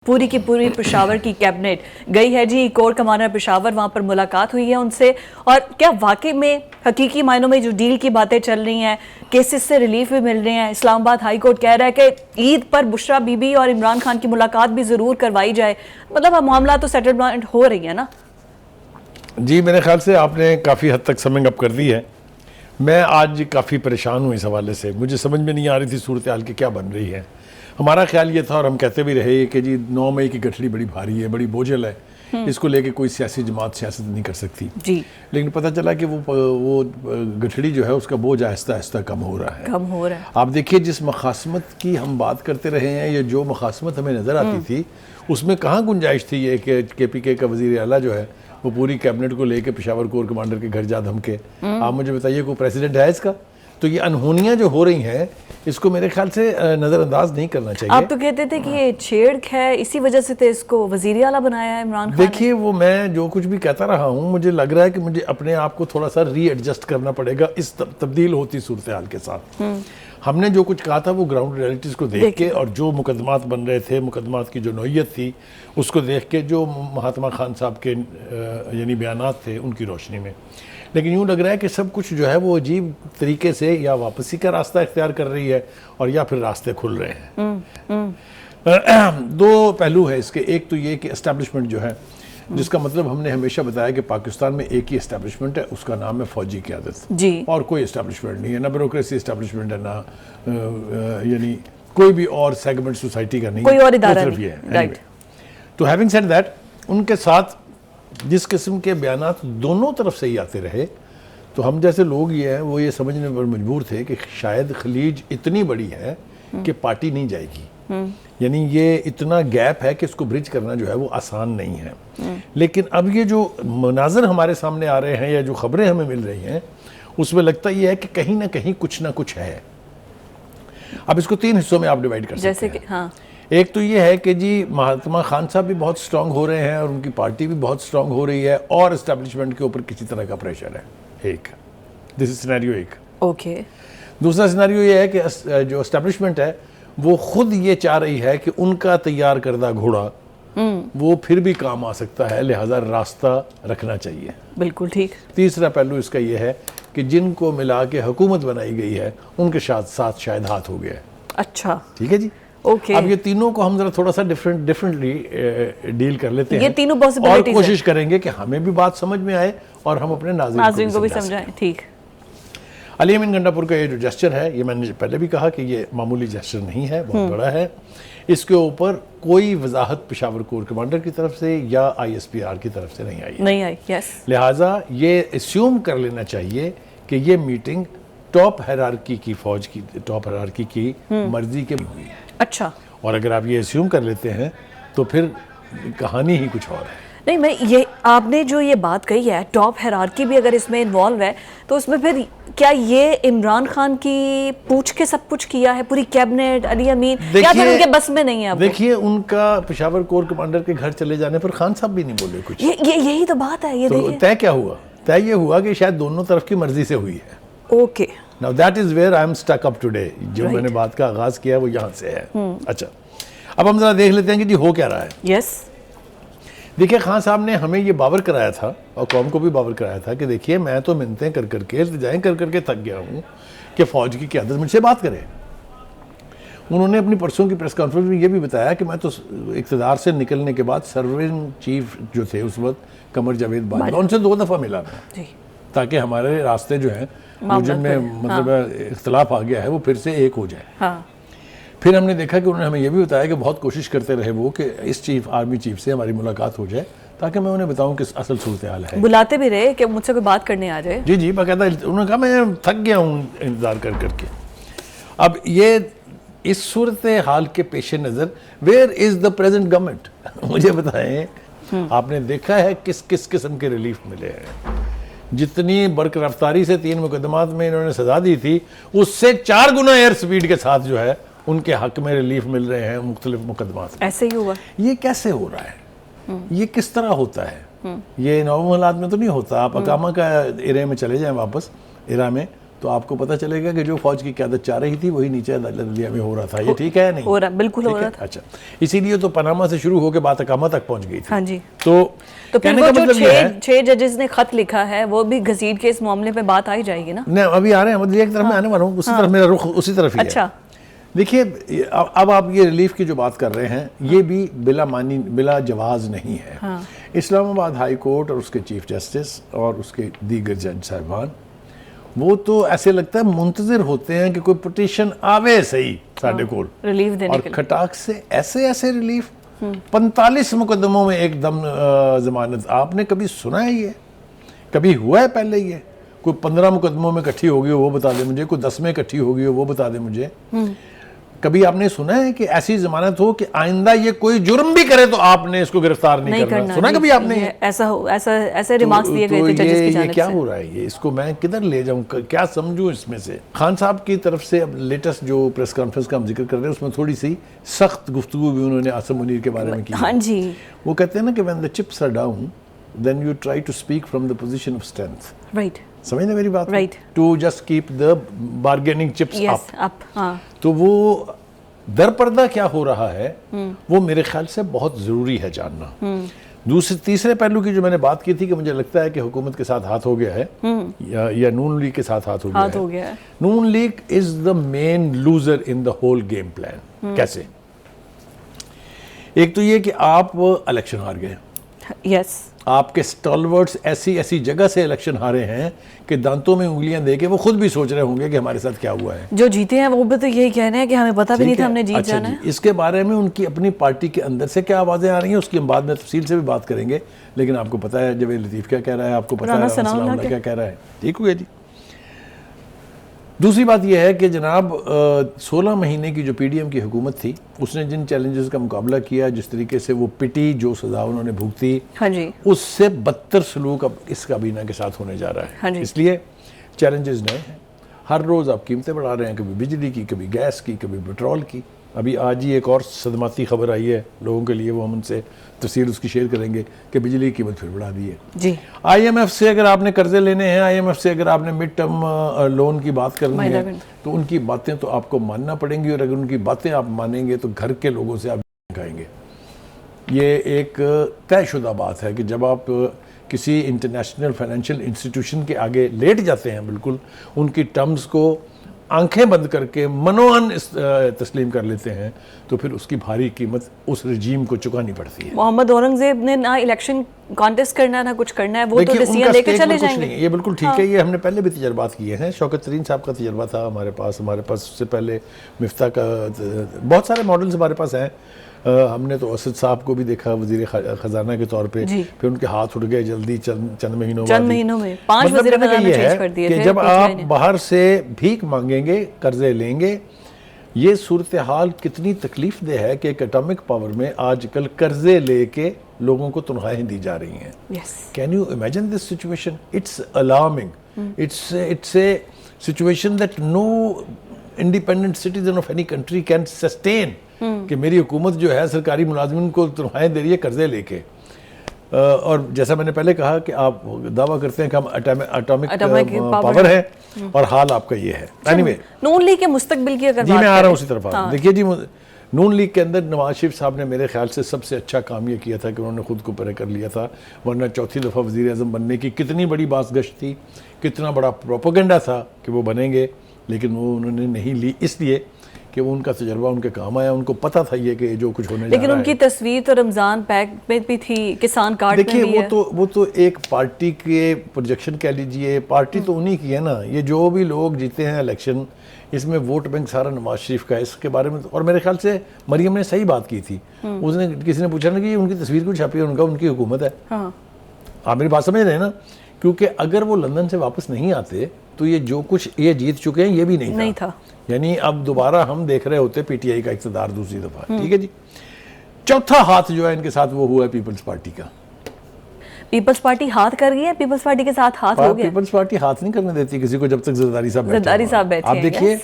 पूरी की पूरी पेशावर की कैबिनेट गई है जी कोर कमांडर पेशावर, वहां पर मुलाकात हुई है उनसे। और क्या वाकई में हकीकी मायनों में जो डील की बातें चल रही हैं, केसेस से रिलीफ भी मिल रहे हैं। इस्लामाबाद हाई कोर्ट कह रहा है कि ईद पर बुशरा बीबी और इमरान खान की मुलाकात भी जरूर करवाई जाए। मतलब अब मामला तो सेटलमेंट हो रही है ना जी। मेरे ख्याल से आपने काफ़ी हद तक समिंग अप कर दी है। मैं आज काफ़ी परेशान हूँ इस हवाले से। मुझे समझ में नहीं आ रही थी सूरत हाल की क्या बन रही है। हमारा ख्याल ये था और हम कहते भी रहे कि जी 9 मई की गठड़ी बड़ी भारी है, बड़ी बोझल है, इसको लेके कोई सियासी जमात सियासत नहीं कर सकती जी। लेकिन पता चला कि वो गठड़ी जो है उसका बोझ आहिस्ता आहिस्ता कम हो रहा है। आप देखिए जिस मखासमत की हम बात करते रहे हैं, ये जो मखासमत हमें नज़र आती थी उसमें कहाँ गुंजाइश थी ये कि KPK का वज़ीर आला जो है वो पूरी कैबिनेट को लेके पेशावर कोर कमांडर के घर जा धमके। आप मुझे बताइए कोई प्रेसिडेंट है इसका? तो ये अनहोनियां जो हो रही हैं इसको मेरे ख्याल से नज़रअंदाज नहीं करना चाहिए। आप तो कहते थे कि ये छेड़ है, इसी वजह से तो इसको वज़ीर आला बनाया है इमरान खान। देखिए वो मैं जो कुछ भी कहता रहा हूँ, मुझे लग रहा है कि मुझे अपने आप को थोड़ा सा रीएडजस्ट करना पड़ेगा इस तब्दील होती सूरत हाल के साथ। हमने जो कुछ कहा था वो ग्राउंड रियलिटीज़ को देख के और जो मुकदमात बन रहे थे, मुकदमात की जो नौयत थी उसको देख के, जो महात्मा खान साहब के यानी बयानात थे उनकी रोशनी में। लेकिन यूँ लग रहा है कि सब कुछ जो है वो अजीब तरीके से या वापसी का रास्ता इख्तियार कर रही है और या फिर रास्ते खुल रहे हैं। दो पहलू है इसके। एक तो ये कि एस्टैब्लिशमेंट जो है, जिसका मतलब हमने हमेशा बताया कि पाकिस्तान में एक ही एस्टैब्लिशमेंट है, उसका नाम है फौजी क़यादत जी। और कोई एस्टैब्लिशमेंट नहीं है, ना ब्यूरोक्रेसी एस्टैब्लिशमेंट है, ना यानी कोई भी और सेगमेंट सोसाइटी का नहीं, कोई और इदारा नहीं है। तो हैविंग सेड दैट, उनके साथ जिस किस्म के बयानात दोनों तरफ से ही आते रहे, तो हम जैसे लोग ये हैं वो ये समझने पर मजबूर थे कि शायद खलीज इतनी बड़ी है कि पार्टी नहीं जाएगी। यानी ये इतना गैप है कि इसको ब्रिज करना जो है वो आसान नहीं है। लेकिन अब ये जो मनाज़र हमारे सामने आ रहे हैं या जो खबरें हमें मिल रही हैं उसमें लगता ये है कि कहीं ना कहीं कुछ ना कुछ है। अब इसको 3 हिस्सों में आप डिवाइड कर सकते हैं। जैसे कि हाँ, एक तो ये है कि जी महात्मा खान साहब भी बहुत स्ट्रांग हो रहे हैं और उनकी पार्टी भी बहुत स्ट्रांग हो रही है और एस्टैब्लिशमेंट के ऊपर किसी तरह का प्रेशर है। एक दिस इज सिनेरियो एक। ओके। दूसरा सिनेरियो ये है कि जो एस्टैब्लिशमेंट है वो खुद ये चाह रही है कि उनका तैयार करदा घोड़ा वो फिर भी काम आ सकता है, लिहाजा रास्ता रखना चाहिए। बिल्कुल ठीक। तीसरा पहलू इसका ये है कि जिनको मिला के हुकूमत बनाई गई है उनके साथ शायद हाथ हो गया है। अच्छा, ठीक है जी। ओके। अब ये तीनों को हम जरा थोड़ा सा डिफरेंटली डील कर लेते हैं। ये तीनों पॉसिबिलिटीज और कोशिश करेंगे कि हमें भी बात समझ में आए और हम अपने नाज़रीन को भी समझाएं। ठीक। अली अमीन गंडापुर का ये जो जेस्चर है, ये मैंने पहले भी कहा कि ये मामूली जेस्चर नहीं है, बहुत बड़ा है। इसके ऊपर कोई वजाहत पेशावर कोर कमांडर की तरफ से या ISPR की तरफ से नहीं आई। यस। लिहाजा ये एस्यूम कर लेना चाहिए कि ये मीटिंग टॉप हायरार्की की, फौज की टॉप हायरार्की की मर्जी के हुई है। अच्छा। और अगर आप ये एस्यूम कर लेते हैं तो फिर कहानी ही कुछ और है। नहीं, मैं ये आपने जो ये बात कही है, टॉप हायरार्की भी अगर इसमें इन्वॉल्व है तो उसमें फिर क्या ये इमरान खान की पूछ के सब कुछ किया है पूरी कैबिनेट, अली अमीन, या फिर उनके बस में नहीं है? देखिए उनका पेशावर कोर कमांडर के घर चले जाने पर खान साहब भी नहीं बोले कुछ। यही तो बात है। ये तो तय क्या हुआ? तय ये हुआ कि शायद दोनों तरफ की मर्जी से हुई है। Okay. Now that is where I am stuck up today. जो मैंने बात का आगाज किया वो यहाँ से है। अच्छा, अब हम जरा देख लेते हैं कि जी हो क्या रहा है। यस। देखिए खान साहब ने हमें ये बावर कराया था और कौम को भी बावर कराया था कि देखिए मैं तो मिन्नतें कर करके, इल्तिजाएं कर करके थक गया हूँ कि फौज की क़यादत मुझसे बात करे। उन्होंने अपनी परसों की प्रेस कॉन्फ्रेंस में ये भी बताया कि मैं तो इक़्तिदार से निकलने के बाद सर्विंग चीफ जो थे उस वक्त कमर जावेद बाजवा, उनसे 2 दफ़ा मिला मैं, ताकि हमारे रास्ते जो हैं जिनमें मतलब इख्तलाफ आ गया है वो फिर से एक हो जाए। फिर हमने देखा कि उन्होंने हमें यह भी बताया कि बहुत कोशिश करते रहे वो कि इस आर्मी चीफ से हमारी मुलाकात हो जाए ताकि मैं उन्हें बताऊं कि असल सूरत हाल है। बुलाते भी रहे कि मुझसे कोई बात करने आ जाए। जी, बाकायदा उन्होंने कहा मैं थक गया हूँ इंतज़ार कर करके। अब ये इस सूरत हाल के पेश नज़र where is the present government? मुझे बताएं, आपने देखा है किस किस किस्म के रिलीफ मिले हैं? जितनी बरक रफ्तारी से 3 मुकदमात में इन्होंने सजा दी थी उससे 4 गुना एयर स्पीड के साथ जो है उनके हक में रिलीफ मिल रहे हैं मुख्तलिफ मुकदमात। ऐसे ही हुआ। ये कैसे हो रहा है? ये किस तरह होता है? ये नॉर्मल हालात में तो नहीं होता। आप अकामा का एरिया में चले जाएं, वापस इरा में तो आपको पता चलेगा कि जो फौज की क़यादत चाह रही थी वही नीचे दलिया में हो रहा था। ये ठीक है नहीं? हो रहा, बिल्कुल हो ठीक रहा है? था। अच्छा, इसीलिए तो पनामा से शुरू होकर बात अकामा तक पहुंच गई थी। हाँ जी। तो फिर कहने वो का जो मतलब ये है, 6 जजेस ने खत लिखा है वो भी घसीट के इस मामले पे बात आई जाएगी ना? नहीं अभी आ रहे हैं, मतलब एक तरफ मैं आने वाला हूँ, उसी तरफ मेरा रुख उसी तरफ ही है। अच्छा, देखिए अब आप ये रिलीफ की जो बात कर रहे हैं ये भी बिला जवाज नहीं है। हाँ। इस्लामाबाद हाई कोर्ट और उसके चीफ जस्टिस और उसके दीगर जज साहिबान वो तो ऐसे लगता है मुंतजिर होते हैं कि कोई पिटीशन आवे सही साढ़े कोल रिलीफ देने और के लिए। खटाक से ऐसे रिलीफ 45 मुकदमों में एकदम जमानत। आपने कभी सुना है ये? कभी हुआ है पहले ये? कोई 15 मुकदमों में इकट्ठी होगी हो वो बता दे मुझे, कोई 10 में इकट्ठी होगी हो वो बता दे मुझे। कभी आपने सुना है कि ऐसी जमानत हो कि आइंदा ये कोई जुर्म भी करे तो आपने इसको गिरफ्तार नहीं करना? सुना कभी आपने? ऐसे रिमार्क्स दिए गए थे जजेस की ये जानिब क्या से। हो रहा है? ये इसको मैं किधर ले जाऊं, क्या समझूं इसमें से? खान साहब की तरफ से अब लेटेस्ट जो प्रेस कॉन्फ्रेंस का हम जिक्र कर रहे हैं उसमें थोड़ी सी सख्त गुफ्तगू भी उन्होंने आसिम मुनीर के बारे में की। हाँ जी। वो कहते हैं ना कि when the chips are down then you try to speak from the position of strength. Right. समझ ना मेरी बात? Right. To just keep the bargaining chips up. Yes, up. हाँ। तो वो दरपर्दा क्या हो रहा है वो मेरे ख्याल से बहुत ज़रूरी है जानना। तीसरे पहलू की जो मैंने बात की थी कि मुझे लगता है कि हुकूमत के साथ हाथ हो गया है या नून लीग के साथ हाथ हो गया है। Noon League is the main loser in the whole game plan. कैसे? एक तो ये कि आप इलेक्शन हार गए। यस। आपके स्टॉलवर्ड्स ऐसी जगह से इलेक्शन हारे हैं कि दांतों में उंगलियां देके वो खुद भी सोच रहे होंगे कि हमारे साथ क्या हुआ है। जो जीते हैं वो भी तो यही कह रहे हैं कि हमें पता भी नहीं था हमने जीत जाना है। इसके बारे में उनकी अपनी पार्टी के अंदर से क्या आवाजें आ रही हैं उसकी हम बाद में तफसील से भी बात करेंगे, लेकिन आपको पता है जवेद लतीफ क्या कह रहा है, आपको पता है सनाउल्लाह क्या कह रहा है। ठीक हुआ जी। दूसरी बात यह है कि जनाब 16 महीने की जो पीडीएम की हुकूमत थी उसने जिन चैलेंजेस का मुकाबला किया, जिस तरीके से वो पिटी, जो सजा उन्होंने भुगती, हाँ जी, उससे बदतर सलूक अब इस काबीना के साथ होने जा रहा है। हाँ जी। इसलिए चैलेंजेस नए हैं। हर रोज़ आप कीमतें बढ़ा रहे हैं, कभी बिजली की, कभी गैस की, कभी पेट्रोल की। अभी आज ही एक और सदमाती खबर आई है लोगों के लिए, वो हम उनसे तफसील उसकी शेयर करेंगे कि बिजली की कीमत फिर बढ़ा दी है जी। IMF से अगर आपने कर्जे लेने हैं, IMF से अगर आपने मिड टर्म लोन की बात करनी है तो उनकी बातें तो आपको मानना पड़ेंगी, और अगर उनकी बातें आप मानेंगे तो घर के लोगों से आप खाएंगे। ये एक तयशुदा बात है कि जब आप किसी इंटरनेशनल फाइनेंशियल इंस्टीट्यूशन के आगे लेट जाते हैं, बिल्कुल उनकी टर्म्स को आंखें बंद करके मनोअन तस्लीम कर लेते हैं, तो फिर उसकी भारी कीमत उस रजीम को चुकानी पड़ती है। मोहम्मद औरंगजेब ने ना इलेक्शन कॉन्टेस्ट करना ना कुछ करना है, वो तो डिसीजन लेके चले जाएंगे। ये बिल्कुल ठीक है, ये हमने पहले भी तजर्बात किए हैं। शौकत तरीन साहब का तजर्बा था हमारे पास उससे पहले मिफ्ता का, बहुत सारे मॉडल्स हमारे पास हैं। हमने तो असद साहब को भी देखा वजीर खजाना के तौर पे, फिर उनके हाथ उठ गए जल्दी चंद महीनों में 5 वजीर खजाना चेंज कर दिए थे। जब आप बाहर से भीख मांगेंगे, कर्जे लेंगे, ये सूरत हाल कितनी तकलीफ दे है कि एक एटॉमिक पावर में आजकल कर्जे लेके लोगों को तनख्वाहें दी जा रही हैं। Can you imagine this situation? It's alarming. It's a situation that no independent citizen of any country can sustain, कि मेरी हुकूमत जो है सरकारी मुलाजमिन को तनख्वाहें दे रही है कर्जे लेके। और जैसा मैंने पहले कहा कि आप दावा करते हैं कि हम एटॉमिक पावर है, और हाल आपका ये है। एनीवे, नून लीग के मुस्तकबिल की अगर जी मैं आ रहा हूँ उसी तरफ। देखिए जी, नून लीग के अंदर नवाज शरीफ साहब ने मेरे ख्याल से सबसे अच्छा काम ये किया था कि उन्होंने खुद को परे कर लिया था, वरना चौथी दफ़ा वज़ीर आज़म बनने की कितनी बड़ी बाज़गश्त थी, कितना बड़ा प्रोपेगेंडा था कि वो बनेंगे, लेकिन वो उन्होंने नहीं ली, इसलिए कि वो उनका तजर्बा उनके काम आया। उनको पता था ये कि जो कुछ होने जा रहा है। लेकिन उनकी तस्वीर तो रमज़ान पैक में भी थी, किसान कार्ड में भी है। देखिए वो तो एक पार्टी के प्रोजेक्शन कह लीजिए, पार्टी तो उन्हीं की है ना। ये जो भी लोग जीते हैं इलेक्शन, इसमें वोट बैंक सारा नवाज शरीफ का है, इसके बारे में। और मेरे ख्याल से मरियम ने सही बात की थी। उसने, किसी ने पूछा ना कि उनकी तस्वीर क्यों छापी है, उनकी हुकूमत है। आप मेरी बात समझ रहे हैं ना? क्योंकि अगर वो लंदन से वापस नहीं आते तो ये जो कुछ ये जीत चुके हैं ये भी नहीं था। यानी अब दोबारा हम देख रहे होते पीटीआई का इक़्तिदार दूसरी दफा। ठीक है जी। चौथा हाथ जो है इनके साथ वो हुआ है पीपल्स पार्टी का। पीपल्स पार्टी हाथ कर गई है, पीपल्स पार्टी के साथ हाथ हो गया। पीपल्स पार्टी हाथ नहीं करने देती किसी को जब तक ज़रदारी साहब बैठे। आप देखिए,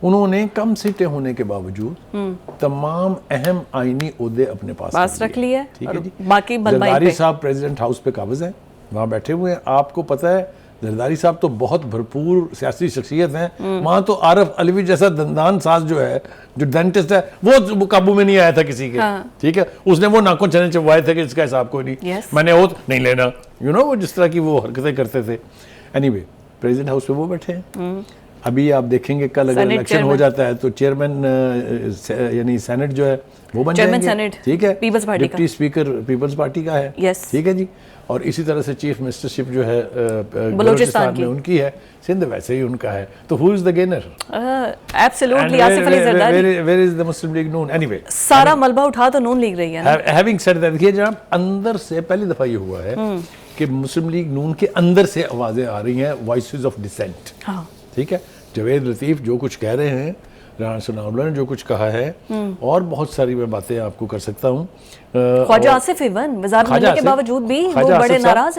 उन्होंने कम सीटें होने के बावजूद तमाम अहम आईनी ओहदे अपने पास रख लिए है। ठीक है जी। बाकी ज़रदारी साहब प्रेसिडेंट हाउस पे काबिज हैं, वहाँ बैठे हुए हैं। आपको पता है जरदारी साहब तो बहुत भरपूर सियासी शख्सियत हैं, वहाँ तो आरफ अलवी जैसा दंदान साज जो है, जो डेंटिस्ट है, वो काबू में नहीं आया था किसी के। हाँ। ठीक है, उसने वो नाखून चने चबवाए थे कि इसका हिसाब कोई नहीं, Yes. मैंने वो नहीं लेना, वो जिस तरह की वो हरकतें करते थे। एनीवे, प्रेसिडेंट हाउस पे वो बैठे हैं। अभी आप देखेंगे कल अगर Senate इलेक्शन हो chairman। जाता है तो चेयरमैन यानी सेनेट जो है वो बन Chairman जाएंगे। Senate, ठीक है, People's Party का। डिप्टी स्पीकर पीपल्स पार्टी का है। Yes। ठीक है जी। और इसी तरह से चीफ मिनिस्टरशिप जो है बलूचिस्तान में उनकी है, सिंध वैसे ही उनका है। तो who is the gainer? Absolutely Asif Ali Zardari. Where is the Muslim League Noon? Anyway, सारा मलबा उठा तो नून लीग रही है ना। हैविंग सेड दैट, देखिए जनाब, अंदर से पहली दफा ये हुआ है कि मुस्लिम लीग नून के अंदर से आवाजें आ रही हैं, वॉइसेस ऑफ डिसेंट। हाँ। ठीक है, जावेद लतीफ जो कुछ कह रहे हैं, राना सनाउल्लाह ने जो कुछ कहा है, और बहुत सारी मैं बातें आपको कर सकता हूँ। ख्वाजा आसिफ इवन वज़ारत मिलने के बावजूद भी वो बड़े नाराज हैं।